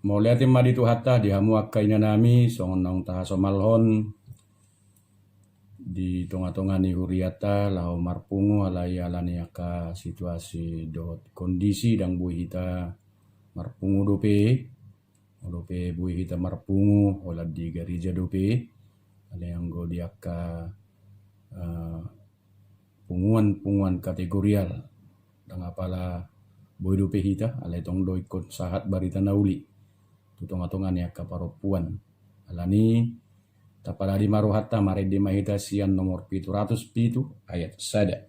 Mau lihat madi tu hatta di hamu akka inanami songonong taha somalhon di tonga-tonga ni huriata lau marpungu alai alani akka situasi dot kondisi dang bui hita marpungu dope bui hita marpungu ola di garija dope ale yang go di akka punguan kategorial dang apala bui dope hita alai tong do ikut sahat barita nauli tu tonga-tonga ni akka paropuan alani taparadi maru hatta mari di mahita sian nomor 707 ayat sada.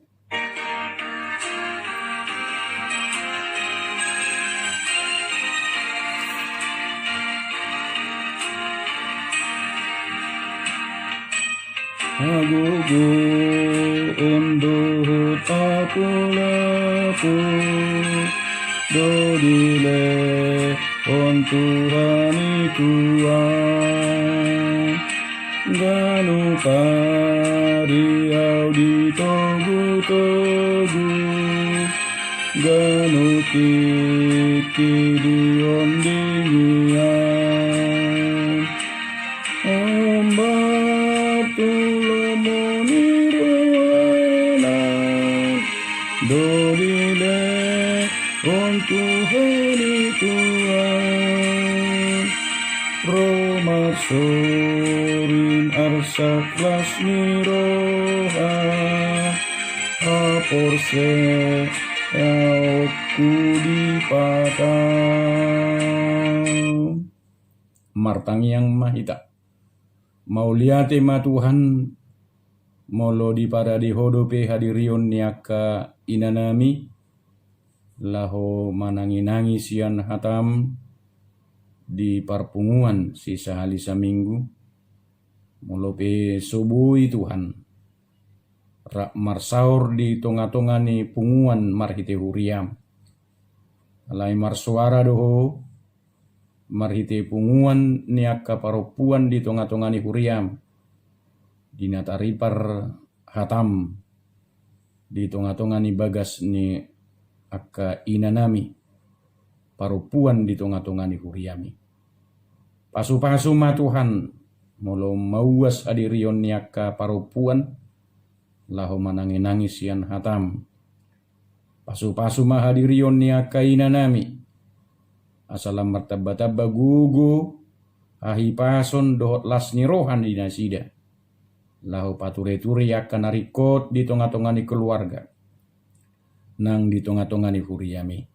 Agugu unduhut aku laku dodile on Tuhani Tuhan ganu pariau di togu-togu ganu kiki di ondingian ombak tulomoni roana dodile on Tuhani Tuhan Roma sorin arsaklas niroha aporse aku dipatang martangi yang mahita mau liate ma Tuhan molo di paradi hodope hadirion niaka inanami laho manangi-nangi sian hatam di parpunguan sisa halisa minggu molope subui Tuhan rak marsaur di tonga-tonga ni punguan marhite huriam alai marsuara doho marhite punguan ni akka paropuan di tonga-tonga ni huriam dinataripar hatam di tonga-tonga ni bagas ni akka inanami parupuan di tonga-tonga ni huriami. Pasu-pasu ma Tuhan molo mauas adirion niaka parupuan laho manangi-nangi sian hatam. Pasu-pasu ma hadirion niaka inanami asalam martabba-tabba gugu ahi pason dohot las nirohan di nasida. Laho pature-ture akan narikot di tonga-tonga ni keluarga. Nang di tonga-tonga ni huriami.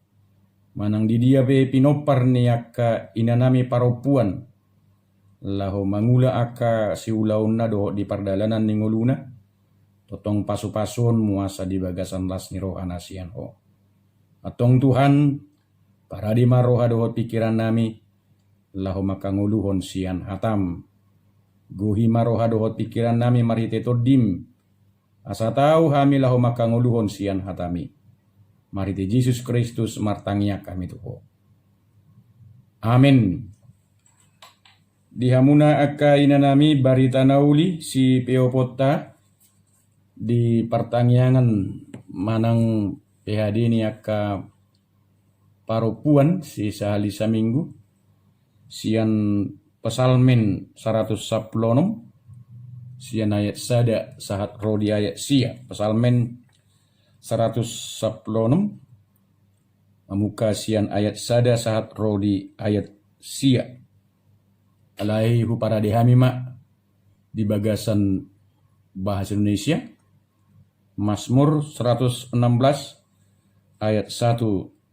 Manang di dia be pinopar ni akka inanami paropuan laho mangula akka siulauna do di pardalanan ni ngoluna totong pasu-pasun muasa di bagasan las ni roh anasian ho atong Tuhan para di maroha dohot pikiran nami laho makanguluhon sian hatam guhi maroha dohot pikiran nami marite todim asa tau hami laho makanguluhon sian hatami Marite Yesus Kristus martangia kami tuho. Amin. Dihamuna akka inanami barita nauli si Peopota di pertangiangan manang PHD ni akka paropuan si sahalisa minggu sian pesalmen 116 sian ayat sada sahat rodi ayat sia pesalmen 116 amuka sian ayat sada sahat rodi ayat sia alai hu para dehami mak di bagasan bahasa Indonesia Mazmur 116 ayat 1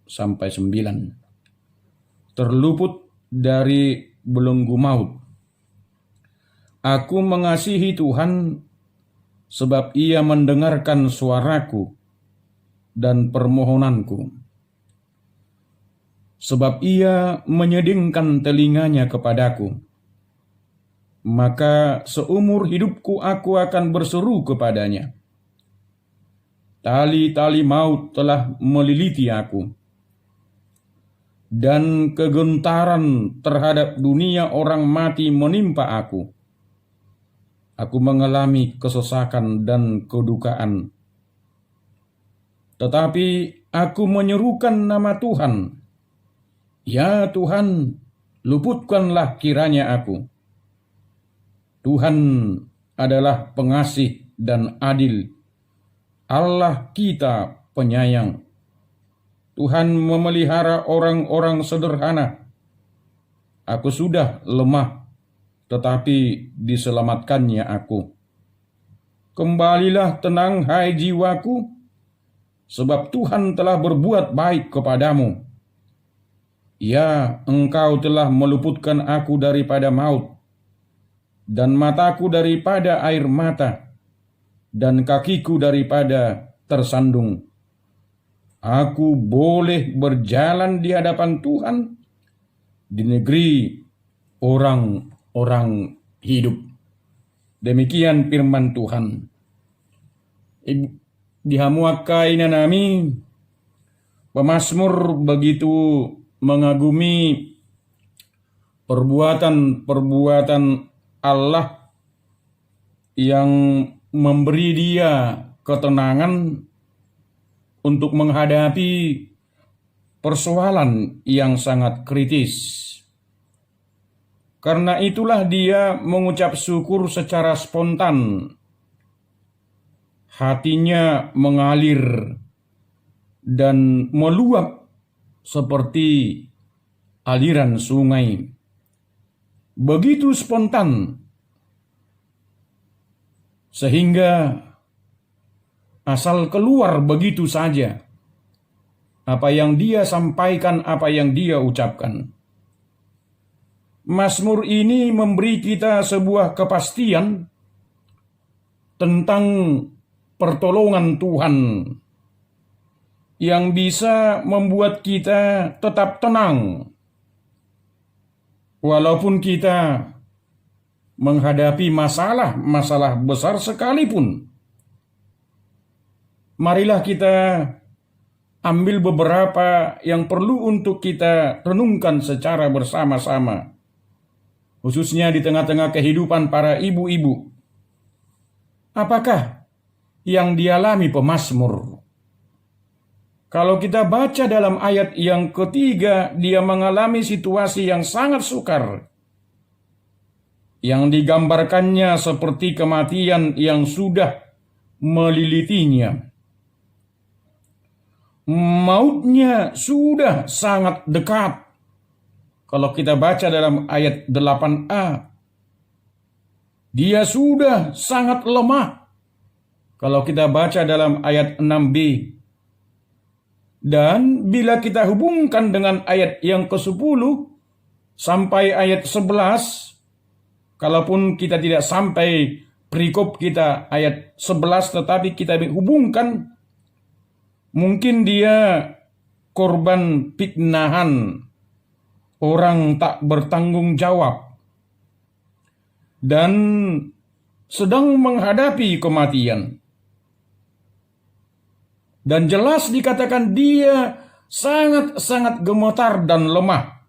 sampai 9 terluput dari belenggu maut aku mengasihi Tuhan sebab ia mendengarkan suaraku dan permohonanku. Sebab ia menyedingkan telinganya kepadaku. Maka seumur hidupku aku akan berseru kepadanya. Tali-tali maut telah meliliti aku. Dan kegentaran terhadap dunia orang mati menimpa aku. Aku mengalami kesesakan dan kedukaan. Tetapi aku menyerukan nama Tuhan. Ya Tuhan, luputkanlah kiranya aku. Tuhan adalah pengasih dan adil, Allah kita penyayang. Tuhan memelihara orang-orang sederhana. Aku sudah lemah, tetapi diselamatkannya aku. Kembalilah tenang hai jiwaku, sebab Tuhan telah berbuat baik kepadamu. Ya, Engkau telah meluputkan aku daripada maut, dan mataku daripada air mata, dan kakiku daripada tersandung. Aku boleh berjalan di hadapan Tuhan di negeri orang-orang hidup. Demikian firman Tuhan. Dihamuakai nami, pemazmur begitu mengagumi perbuatan-perbuatan Allah yang memberi dia ketenangan untuk menghadapi persoalan yang sangat kritis. Karena itulah dia mengucap syukur secara spontan. Hatinya mengalir dan meluap seperti aliran sungai. Begitu spontan, sehingga asal keluar begitu saja apa yang dia sampaikan, apa yang dia ucapkan. Mazmur ini memberi kita sebuah kepastian tentang pertolongan Tuhan yang bisa membuat kita tetap tenang walaupun kita menghadapi masalah besar sekalipun. Marilah kita ambil beberapa yang perlu untuk kita renungkan secara bersama-sama, khususnya di tengah-tengah kehidupan para ibu-ibu. Apakah yang dialami pemazmur? Kalau kita baca dalam ayat yang ketiga, dia mengalami situasi yang sangat sukar, yang digambarkannya seperti kematian yang sudah melilitinya. Mautnya sudah sangat dekat. Kalau kita baca dalam ayat 8a, dia sudah sangat lemah. Kalau kita baca dalam ayat 6b, dan bila kita hubungkan dengan ayat yang ke-10 sampai ayat 11, kalaupun kita tidak sampai perikop kita ayat 11, tetapi kita hubungkan, mungkin dia korban fitnahan, orang tak bertanggung jawab, dan sedang menghadapi kematian. Dan jelas dikatakan dia sangat-sangat gemetar dan lemah.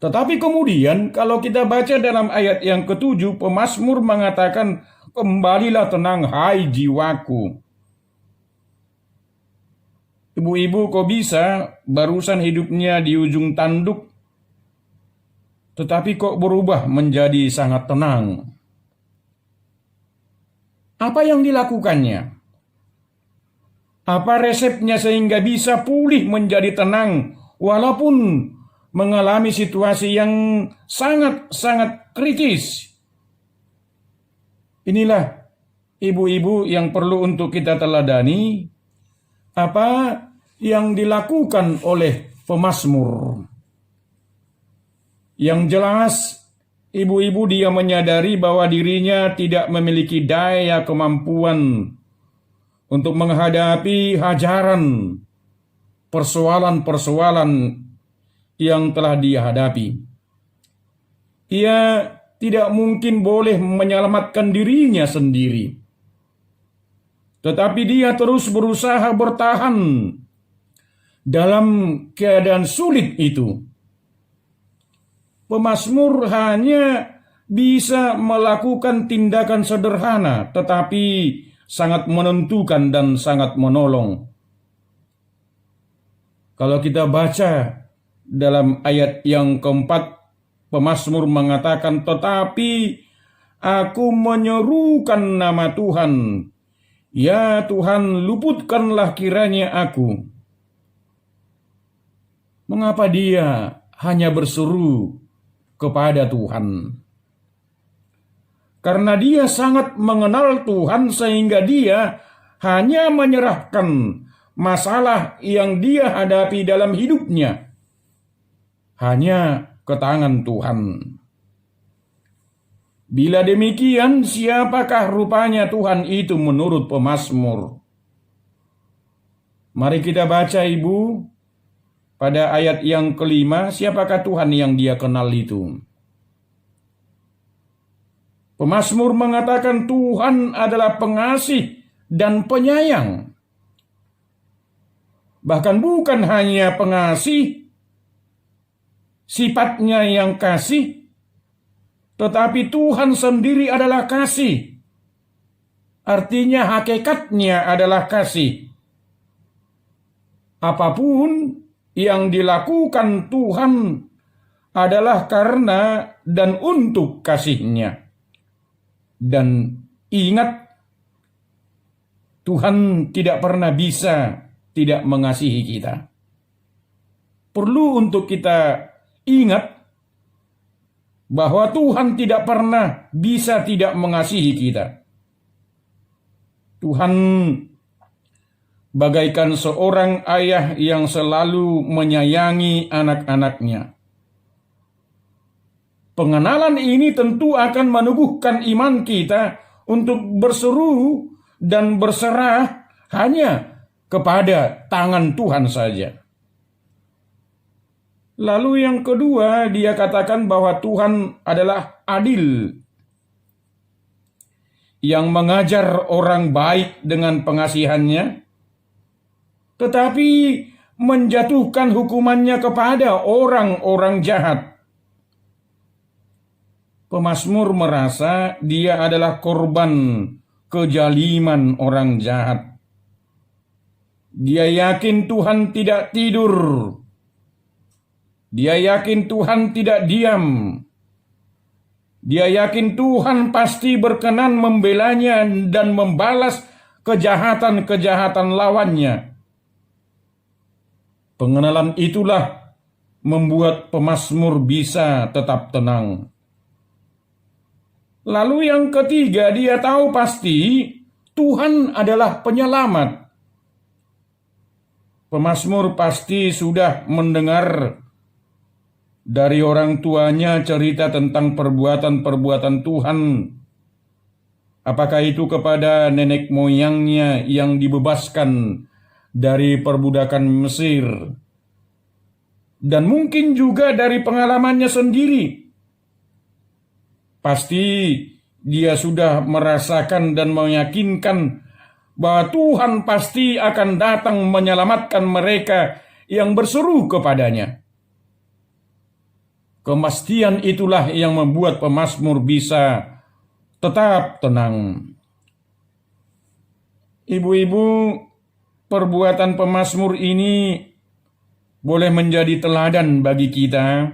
Tetapi kemudian kalau kita baca dalam ayat yang ke-7, pemazmur mengatakan, kembalilah tenang hai jiwaku. Ibu-ibu, kok bisa barusan hidupnya di ujung tanduk, tetapi kok berubah menjadi sangat tenang? Apa yang dilakukannya? Apa resepnya sehingga bisa pulih menjadi tenang walaupun mengalami situasi yang sangat-sangat kritis? Inilah ibu-ibu yang perlu untuk kita teladani, apa yang dilakukan oleh pemazmur. Yang jelas, ibu-ibu dia menyadari bahwa dirinya tidak memiliki daya kemampuan untuk menghadapi hajaran persoalan-persoalan yang telah dia hadapi. Ia tidak mungkin boleh menyelamatkan dirinya sendiri, tetapi dia terus berusaha bertahan dalam keadaan sulit itu. Pemazmur hanya bisa melakukan tindakan sederhana, tetapi sangat menentukan dan sangat menolong. Kalau kita baca dalam ayat yang keempat, pemazmur mengatakan, tetapi aku menyerukan nama Tuhan. Ya Tuhan, luputkanlah kiranya aku. Mengapa dia hanya berseru kepada Tuhan? Karena dia sangat mengenal Tuhan sehingga dia hanya menyerahkan masalah yang dia hadapi dalam hidupnya hanya ke tangan Tuhan. Bila demikian, siapakah rupanya Tuhan itu menurut pemazmur? Mari kita baca, Ibu, pada ayat yang kelima, siapakah Tuhan yang dia kenal itu? Pemazmur mengatakan Tuhan adalah pengasih dan penyayang. Bahkan bukan hanya pengasih, sifatnya yang kasih, tetapi Tuhan sendiri adalah kasih. Artinya hakikatnya adalah kasih. Apapun yang dilakukan Tuhan adalah karena dan untuk kasih-Nya. Dan ingat, Tuhan tidak pernah bisa tidak mengasihi kita. Perlu untuk kita ingat bahwa Tuhan tidak pernah bisa tidak mengasihi kita. Tuhan bagaikan seorang ayah yang selalu menyayangi anak-anaknya. Pengenalan ini tentu akan meneguhkan iman kita untuk berseru dan berserah hanya kepada tangan Tuhan saja. Lalu yang kedua, dia katakan bahwa Tuhan adalah adil, yang mengajar orang baik dengan pengasihannya, tetapi menjatuhkan hukumannya kepada orang-orang jahat. Pemazmur merasa dia adalah korban kejaliman orang jahat. Dia yakin Tuhan tidak tidur. Dia yakin Tuhan tidak diam. Dia yakin Tuhan pasti berkenan membelanya dan membalas kejahatan-kejahatan lawannya. Pengenalan itulah membuat pemazmur bisa tetap tenang. Lalu yang ketiga, dia tahu pasti Tuhan adalah penyelamat. Pemazmur pasti sudah mendengar dari orang tuanya cerita tentang perbuatan-perbuatan Tuhan. Apakah itu kepada nenek moyangnya yang dibebaskan dari perbudakan Mesir, dan mungkin juga dari pengalamannya sendiri. Pasti dia sudah merasakan dan meyakinkan bahwa Tuhan pasti akan datang menyelamatkan mereka yang berseru kepadanya. Kemastian itulah yang membuat pemazmur bisa tetap tenang. Ibu-ibu, perbuatan pemazmur ini boleh menjadi teladan bagi kita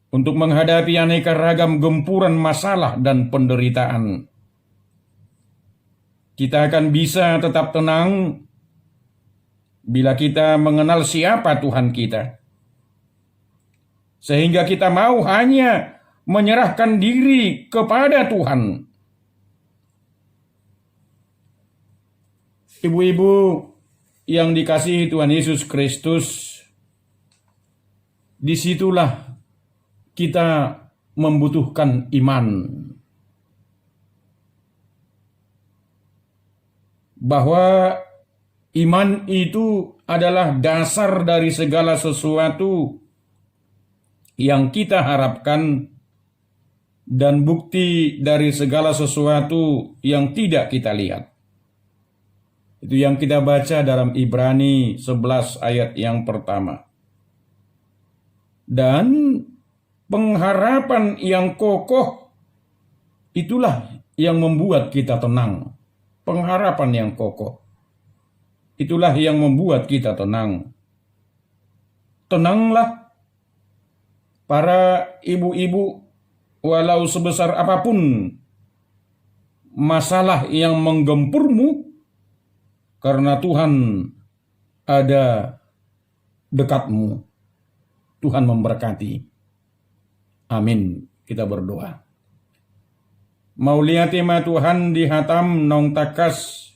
untuk menghadapi aneka ragam gempuran masalah dan penderitaan. Kita akan bisa tetap tenang bila kita mengenal siapa Tuhan kita, sehingga kita mau hanya menyerahkan diri kepada Tuhan. Ibu-ibu yang dikasihi Tuhan Yesus Kristus, disitulah kita membutuhkan iman. Bahwa iman itu adalah dasar dari segala sesuatu yang kita harapkan dan bukti dari segala sesuatu yang tidak kita lihat. Itu yang kita baca dalam Ibrani 11 ayat yang pertama. Dan pengharapan yang kokoh itulah yang membuat kita tenang. Pengharapan yang kokoh itulah yang membuat kita tenang. tenanglah para ibu-ibu, walau sebesar apapun masalah yang menggempurmu, karena Tuhan ada dekatmu. Tuhan memberkati. Amin. Kita berdoa. Mau lihat tema Tuhan dihatam nong takas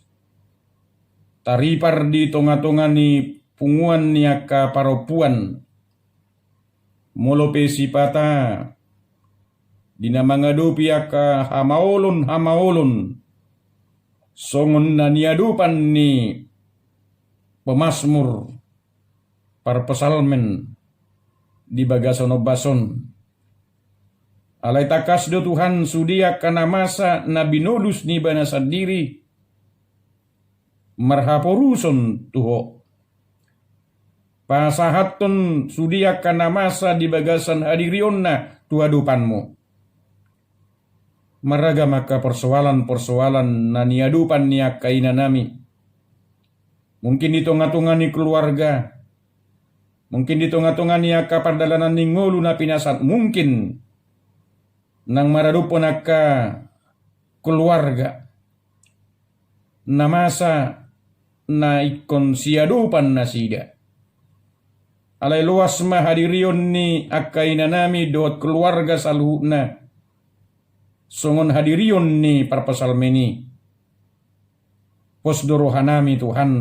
taripar di tonga-tonga ni punguan niaka paropuan molope sipata dina mangadupi aka hamaulun songon na niadupan ni pemasmur par pesalmen di bagasono bason. Alai takas do Tuhan sudia kana masa na binodus ni bana sendiri marhaporuson tuho. Pasahaton sudia kana masa di bagasan hadirionna tuadupanmu. Maraga maka persoalan na niadupan niya kaina nami. Mungkin di tonga-tonga ni keluarga. Mungkin di tonga-tonga niya kapardalanan ni ngulu na pinasat. Mungkin nang maradupon aka keluarga na masa na ikon siadupan na sida. Alay luas mahadirion ni akaina nami doat keluarga saluhna. Songon hadirion ni parpasalmeni. Posdorohanami Tuhan.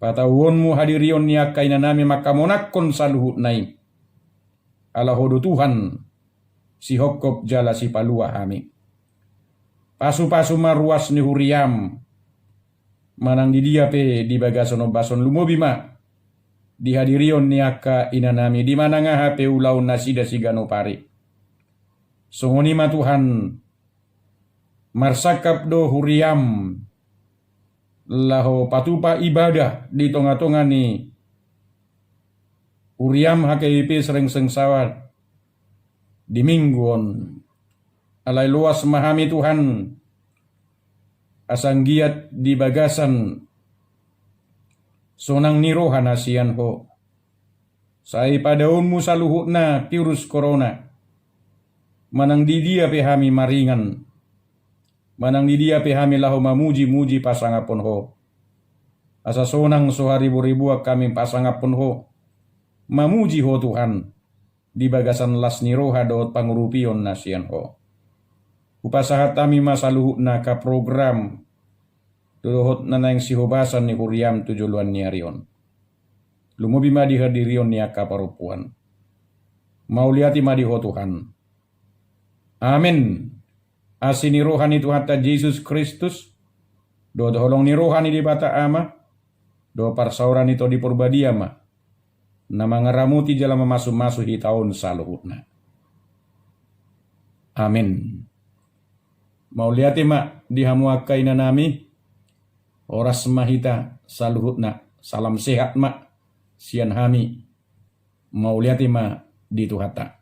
Patawonmu hadirion ni akaina nami maka monakon saluhutnai. Alahodo Tuhan. Si hokop jala si palua hami. Pasu-pasu maruas ni huriam. Manang di dia pe di bagasono bason lumobima. Di hadirion ni aka inanami. Di mana ngaha pe ulau nasida sigano pari. Songonima Tuhan. Marsakap do huriam. Laho patupa ibadah di tonga-tonga ni. Huriam HKIP sering sengsawat. Di mingguon alai luas mahami Tuhan asang giat di bagasan sonang nirohan asian ho sai padaunmu saluhutna virus corona manang di dia pehami maringan manang di dia pehami lahu mamuji pasangapon ho asa sonang soharibu-ribu kami pasangapon ho mamuji ho Tuhan di bagasan las niroha doot pangurupion nasian ho. Upasahat kami masaluhut ka program dohot na nang sihobasan ni huriam tujuluan niarion. Lumubi madi hadirion ni aka parupuan. Mauliati madi ho Tuhan. Amin. Asini rohani Tuhan ta Yesus Kristus. Do holong ni rohani di bata ama. Do parsauran ito di purbadiama. Na mangaramuti jala mamasu-masu hi tahun saluhutna. Amin. Mauliati mak dihamuakai na nami. Oras mahita saluhutna. Salam sehat mak. Sian hami. Mauliati mak di Tuhata.